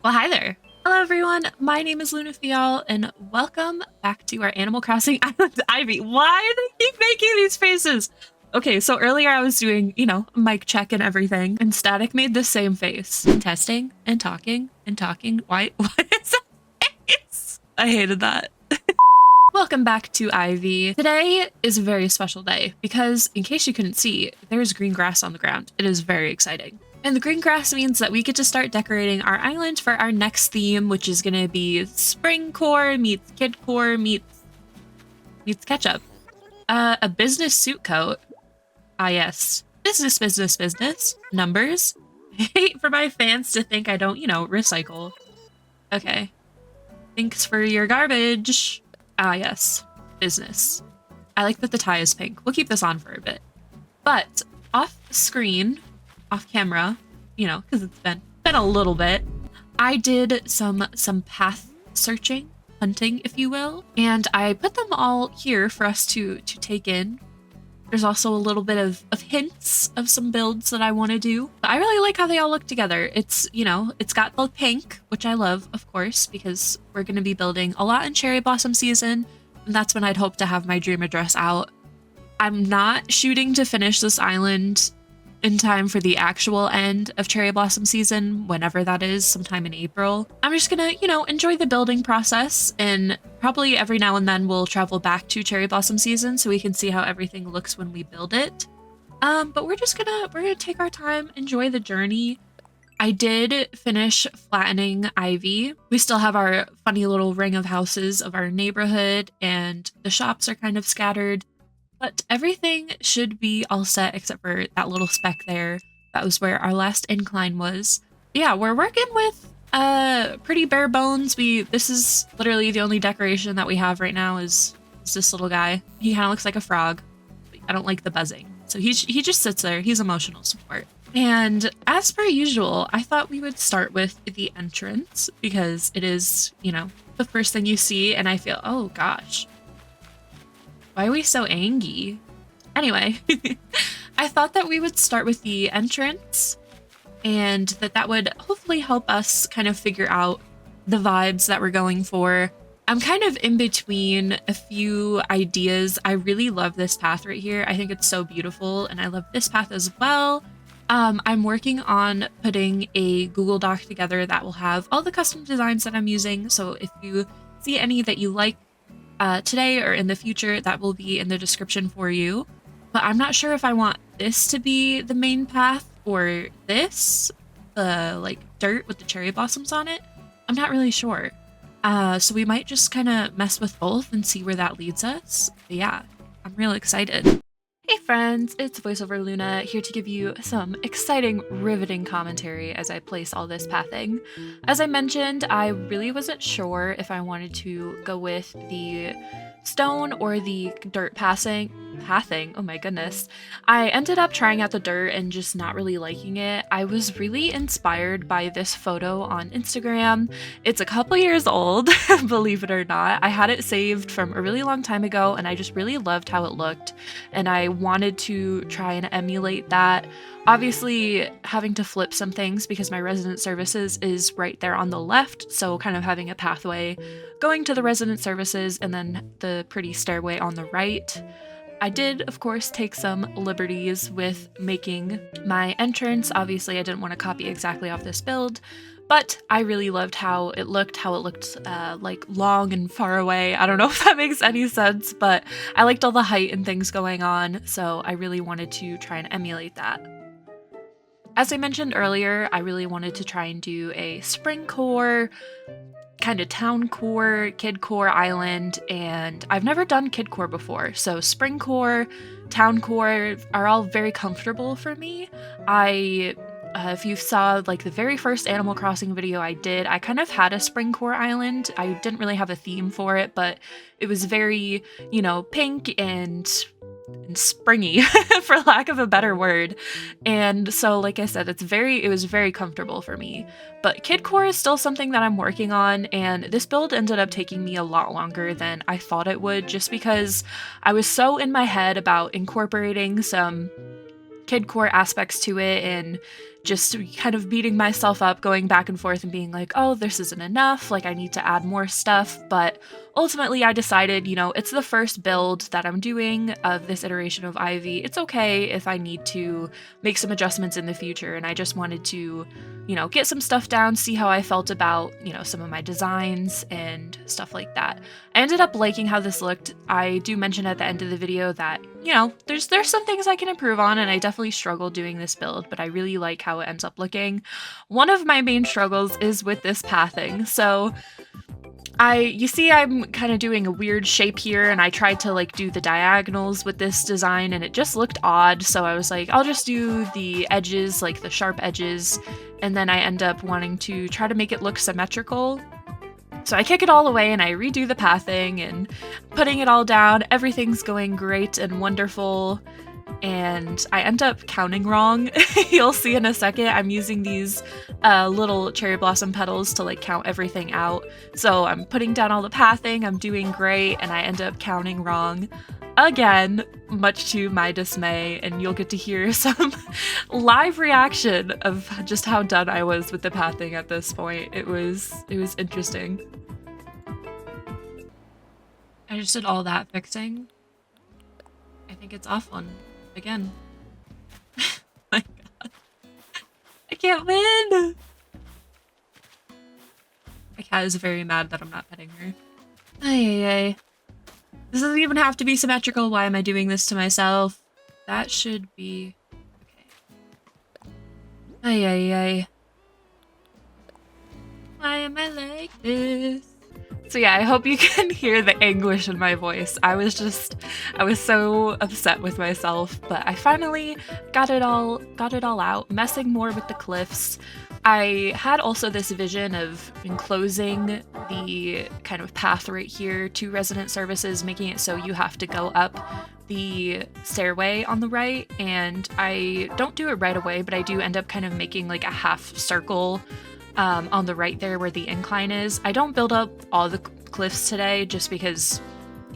Well, hi there. Hello, everyone. My name is Lunafiall, and welcome back to our Animal Crossing Island Ivy. Why do they keep making these faces? Okay, so earlier I was doing, mic check and everything, and Static made the same face. Testing and talking and talking. Why? What is that face? I hated that. Welcome back to Ivy. Today is a very special day because, in case you couldn't see, there's green grass on the ground. It is very exciting. And the green grass means that we get to start decorating our island for our next theme, which is going to be spring core meets kid core meets ketchup. A business suit coat. Ah, yes. Business, business, business. Numbers. I hate for my fans to think I don't, recycle. Okay. Thanks for your garbage. Ah, yes. Business. I like that the tie is pink. We'll keep this on for a bit. But off screen, off camera, because it's been a little bit, I did some path searching, hunting, if you will, and I put them all here for us to take in. There's also a little bit of hints of some builds that I want to do. But I really like how they all look together. It's, it's got the pink, which I love, of course, because we're going to be building a lot in cherry blossom season, and that's when I'd hope to have my dream address out. I'm not shooting to finish this island in time for the actual end of cherry blossom season, whenever that is, sometime in April. I'm just gonna, enjoy the building process, and probably every now and then we'll travel back to cherry blossom season so we can see how everything looks when we build it. But we're gonna take our time, enjoy the journey. I did finish flattening Ivy. We still have our funny little ring of houses of our neighborhood, and the shops are kind of scattered. But everything should be all set except for that little speck there. That was where our last incline was. Yeah, we're working with pretty bare bones. This is literally the only decoration that we have right now is this little guy. He kind of looks like a frog. I don't like the buzzing. So he just sits there. He's emotional support. And as per usual, I thought we would start with the entrance because it is, the first thing you see, and I feel, oh gosh. Why are we so angry? Anyway, I thought that we would start with the entrance and that would hopefully help us kind of figure out the vibes that we're going for. I'm kind of in between a few ideas. I really love this path right here. I think it's so beautiful, and I love this path as well. I'm working on putting a Google Doc together that will have all the custom designs that I'm using. So if you see any that you like, today or in the future, that will be in the description for you. But I'm not sure if I want this to be the main path or this, like dirt with the cherry blossoms on it. I'm not really sure. So we might just kind of mess with both and see where that leads us. But yeah, I'm real excited. Hey friends, it's VoiceOver Luna here to give you some exciting, riveting commentary as I place all this pathing. As I mentioned, I really wasn't sure if I wanted to go with the stone or the dirt pathing. Oh my goodness. I ended up trying out the dirt and just not really liking it. I was really inspired by this photo on Instagram. It's a couple years old, believe it or not. I had it saved from a really long time ago, and I just really loved how it looked, and I wanted to try and emulate that. Obviously, having to flip some things because my resident services is right there on the left, so kind of having a pathway going to the resident services and then the pretty stairway on the right. I did, of course, take some liberties with making my entrance. Obviously, I didn't want to copy exactly off this build, but I really loved how it looked like long and far away. I don't know if that makes any sense, but I liked all the height and things going on, so I really wanted to try and emulate that. As I mentioned earlier, I really wanted to try and do a spring core, kind of town core, kid core island, and I've never done kid core before, so spring core, town core are all very comfortable for me. If you saw like the very first Animal Crossing video I did, I kind of had a spring core island. I didn't really have a theme for it, but it was very, pink and springy for lack of a better word. And so like I said, it was very comfortable for me. But kid core is still something that I'm working on, and this build ended up taking me a lot longer than I thought it would, just because I was so in my head about incorporating some kid core aspects to it and just kind of beating myself up, going back and forth and being like, oh, this isn't enough, like I need to add more stuff. But ultimately I decided, you know, it's the first build that I'm doing of this iteration of Ivy. It's okay if I need to make some adjustments in the future, and I just wanted to, you know, get some stuff down, see how I felt about, you know, some of my designs and stuff like that. I ended up liking how this looked. I do mention at the end of the video that, you know, there's some things I can improve on, and I definitely struggled doing this build, but I really like how it ends up looking. One of my main struggles is with this pathing. So you see I'm kind of doing a weird shape here, and I tried to like do the diagonals with this design and it just looked odd. So I was like, I'll just do the edges, like the sharp edges. And then I end up wanting to try to make it look symmetrical. So I kick it all away and I redo the pathing and putting it all down. Everything's going great and wonderful. And I end up counting wrong. You'll see in a second. I'm using these little cherry blossom petals to like count everything out. So I'm putting down all the pathing, I'm doing great, and I end up counting wrong again, much to my dismay, and you'll get to hear some live reaction of just how done I was with the pathing at this point. It was interesting. I just did all that fixing. I think it's off one again. My god. I can't win! My cat is very mad that I'm not petting her. Ay. This doesn't even have to be symmetrical. Why am I doing this to myself? That should be... okay. Ay. Why am I like this? So yeah, I hope you can hear the anguish in my voice. I was so upset with myself, but I finally got it all out, messing more with the cliffs. I had also this vision of enclosing the kind of path right here to resident services, making it so you have to go up the stairway on the right, and I don't do it right away, but I do end up kind of making like a half circle on the right there where the incline is. I don't build up all the cliffs today just because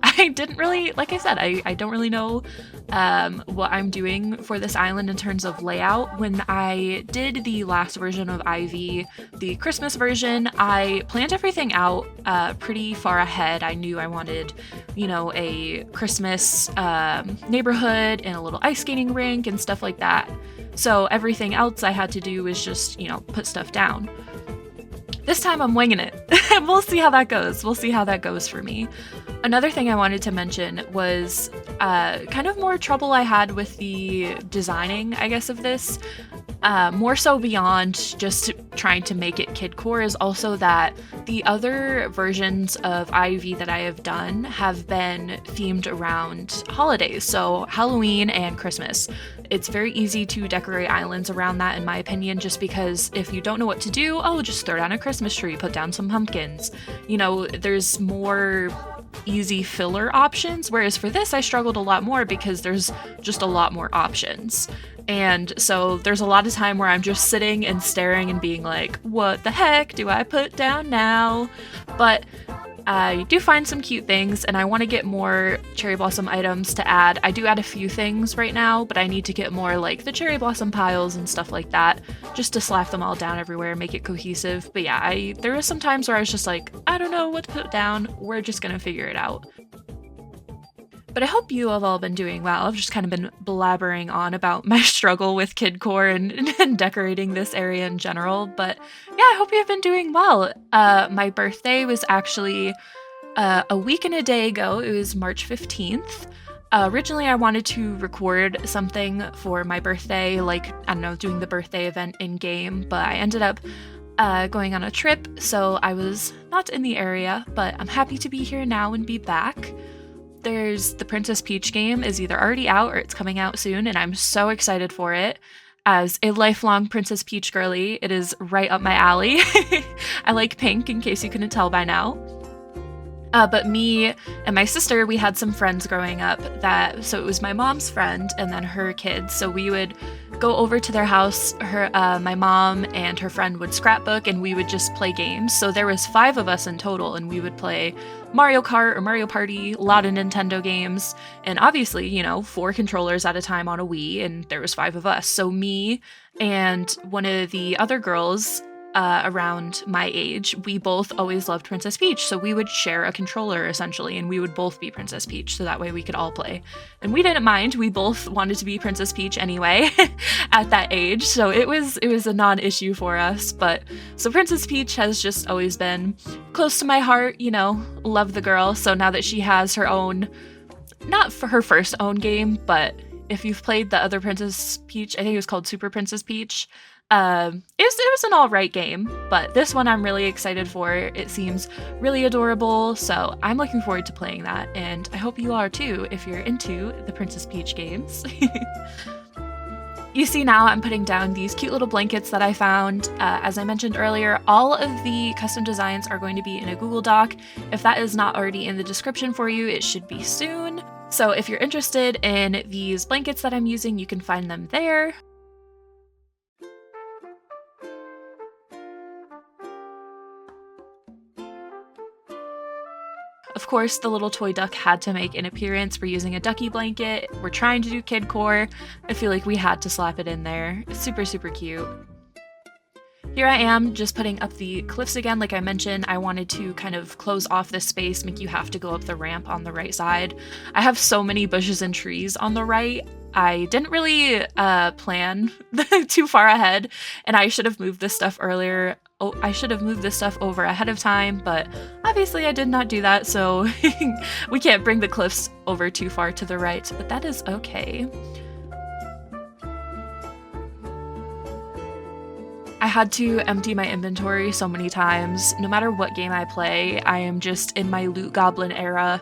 I didn't really, like I said, I don't really know what I'm doing for this island in terms of layout. When I did the last version of Ivy, the Christmas version, I planned everything out pretty far ahead. I knew I wanted, you know, a Christmas neighborhood and a little ice skating rink and stuff like that. So everything else I had to do was just, you know, put stuff down. This time I'm winging it. We'll see how that goes. We'll see how that goes for me. Another thing I wanted to mention was kind of more trouble I had with the designing, I guess, of this. More so beyond just trying to make it kidcore is also that the other versions of Ivy that I have done have been themed around holidays, so Halloween and Christmas. It's very easy to decorate islands around that, in my opinion, just because if you don't know what to do, oh, just throw down a Christmas tree, put down some pumpkins. You know, there's more easy filler options, whereas for this I struggled a lot more because there's just a lot more options. And so there's a lot of time where I'm just sitting and staring and being like, what the heck do I put down now? But I do find some cute things, and I want to get more cherry blossom items to add. I do add a few things right now, but I need to get more like the cherry blossom piles and stuff like that, just to slap them all down everywhere and make it cohesive. But yeah, there was some times where I was just like, I don't know what to put down. We're just gonna figure it out. But I hope you have all been doing well. I've just kind of been blabbering on about my struggle with kidcore and decorating this area in general. But yeah, I hope you've been doing well. My birthday was actually a week and a day ago. It was March 15th. Originally, I wanted to record something for my birthday, like, I don't know, doing the birthday event in-game, but I ended up going on a trip, so I was not in the area, but I'm happy to be here now and be back. There's the Princess Peach game is either already out or it's coming out soon, and I'm so excited for it. As a lifelong Princess Peach girly, it is right up my alley. I like pink, in case you couldn't tell by now. But me and my sister, we had some friends growing up so it was my mom's friend and then her kids. So we would go over to their house. My mom and her friend would scrapbook, and we would just play games. So there was 5 of us in total, and we would play Mario Kart or Mario Party, a lot of Nintendo games, and obviously, 4 controllers at a time on a Wii, and there was 5 of us. So me and one of the other girls around my age, we both always loved Princess Peach, so we would share a controller essentially, and we would both be Princess Peach, so that way we could all play. And we didn't mind. We both wanted to be Princess Peach anyway at that age, so it was a non-issue for us. But so Princess Peach has just always been close to my heart. Love the girl. So now that she has her own, not for her first own game, but if you've played the other Princess Peach, I think it was called Super Princess Peach. It was an alright game, but this one I'm really excited for. It seems really adorable, so I'm looking forward to playing that, and I hope you are too if you're into the Princess Peach games. You see now I'm putting down these cute little blankets that I found. As I mentioned earlier, all of the custom designs are going to be in a Google Doc. If that is not already in the description for you, it should be soon. So if you're interested in these blankets that I'm using, you can find them there. Of course, the little toy duck had to make an appearance. We're using a ducky blanket. We're trying to do kidcore. I feel like we had to slap it in there. It's super, super cute. Here I am just putting up the cliffs again. Like I mentioned, I wanted to kind of close off this space, make you have to go up the ramp on the right side. I have so many bushes and trees on the right. I didn't really plan too far ahead, and I should have moved this stuff earlier. Oh, I should have moved this stuff over ahead of time, but obviously I did not do that, so we can't bring the cliffs over too far to the right, but that is okay. I had to empty my inventory so many times. No matter what game I play, I am just in my loot goblin era.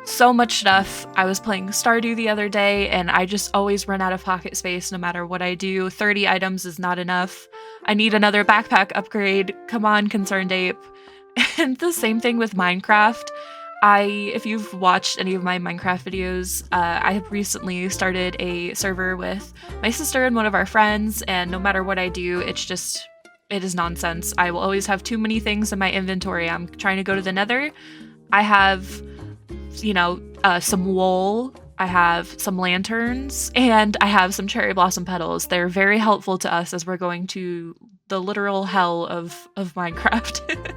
So much stuff. I was playing Stardew the other day, and I just always run out of pocket space no matter what I do. 30 items is not enough. I need another backpack upgrade. Come on, Concerned Ape. And the same thing with Minecraft. If you've watched any of my Minecraft videos, I have recently started a server with my sister and one of our friends, and no matter what I do, it is nonsense. I will always have too many things in my inventory. I'm trying to go to the Nether. I have, some wool, I have some lanterns, and I have some cherry blossom petals. They're very helpful to us as we're going to the literal hell of Minecraft.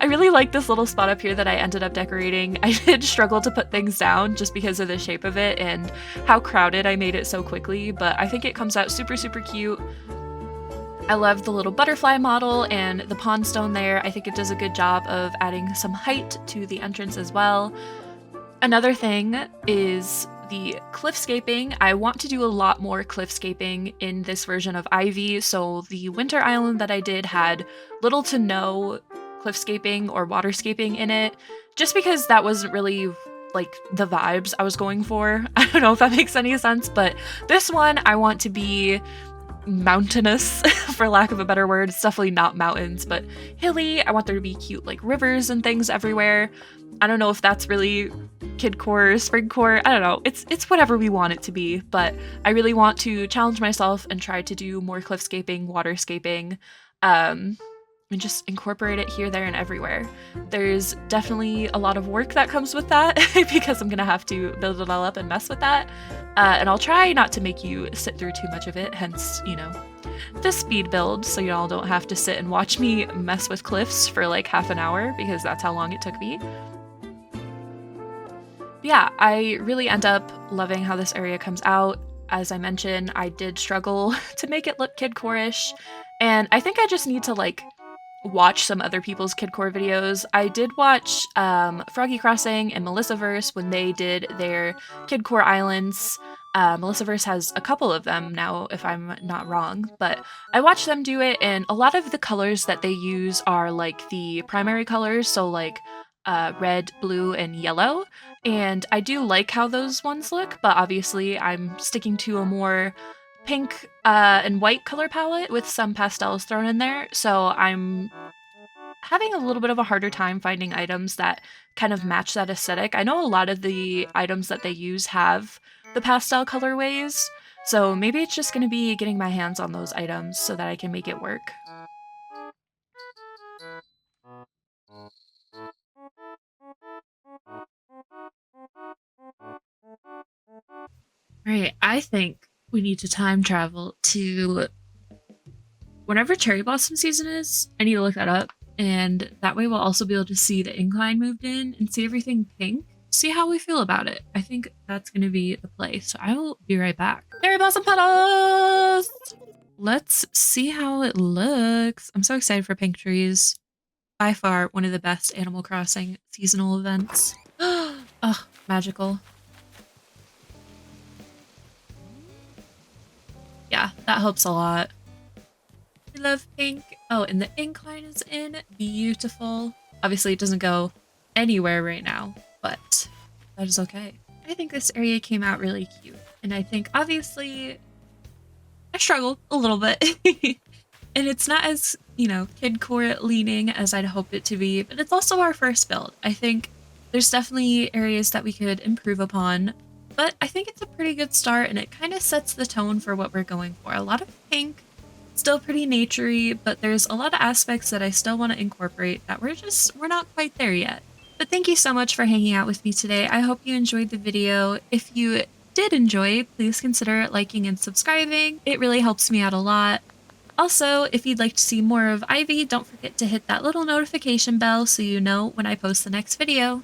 I really like this little spot up here that I ended up decorating. I did struggle to put things down just because of the shape of it and how crowded I made it so quickly, but I think it comes out super, super cute. I love the little butterfly model and the pond stone there. I think it does a good job of adding some height to the entrance as well. Another thing is the cliffscaping. I want to do a lot more cliffscaping in this version of Ivy, so the winter island that I did had little to no cliffscaping or waterscaping in it, just because that wasn't really like the vibes I was going for. I don't know if that makes any sense, but this one I want to be mountainous, for lack of a better word. It's definitely not mountains, but hilly. I want there to be cute like rivers and things everywhere. I don't know if that's really kidcore, springcore. I don't know. It's whatever we want it to be, but I really want to challenge myself and try to do more cliffscaping, waterscaping, and just incorporate it here, there, and everywhere. There's definitely a lot of work that comes with that because I'm gonna have to build it all up and mess with that. And I'll try not to make you sit through too much of it, hence, the speed build, so y'all don't have to sit and watch me mess with cliffs for like half an hour, because that's how long it took me. Yeah, I really end up loving how this area comes out. As I mentioned, I did struggle to make it look kidcore-ish, and I think I just need to like watch some other people's kidcore videos. I did watch Froggy Crossing and Melissaverse when they did their kidcore islands. Melissaverse has a couple of them now, if I'm not wrong, but I watched them do it, and a lot of the colors that they use are like the primary colors, so like red, blue, and yellow, and I do like how those ones look, but obviously I'm sticking to a more pink and white color palette with some pastels thrown in there, so I'm having a little bit of a harder time finding items that kind of match that aesthetic. I know a lot of the items that they use have the pastel colorways, So maybe it's just going to be getting my hands on those items so that I can make it work. Right, I think we need to time travel to whenever cherry blossom season is. I need to look that up, and that way we'll also be able to see the incline moved in and see everything pink. See how we feel about it. I think that's going to be the play, so I will be right back. Cherry blossom petals! Let's see how it looks. I'm so excited for pink trees. By far one of the best Animal Crossing seasonal events. Ugh, magical. Yeah, that helps a lot. I love pink. Oh, and the incline is in. Beautiful. Obviously, it doesn't go anywhere right now, but that is okay. I think this area came out really cute. And I think, obviously, I struggled a little bit. And it's not as, kid core leaning as I'd hoped it to be, but it's also our first build. I think there's definitely areas that we could improve upon, but I think it's a pretty good start and it kind of sets the tone for what we're going for. A lot of pink, still pretty naturey, but there's a lot of aspects that I still want to incorporate that we're not quite there yet. But thank you so much for hanging out with me today. I hope you enjoyed the video. If you did enjoy, please consider liking and subscribing. It really helps me out a lot. Also, if you'd like to see more of Ivy, don't forget to hit that little notification bell so you know when I post the next video.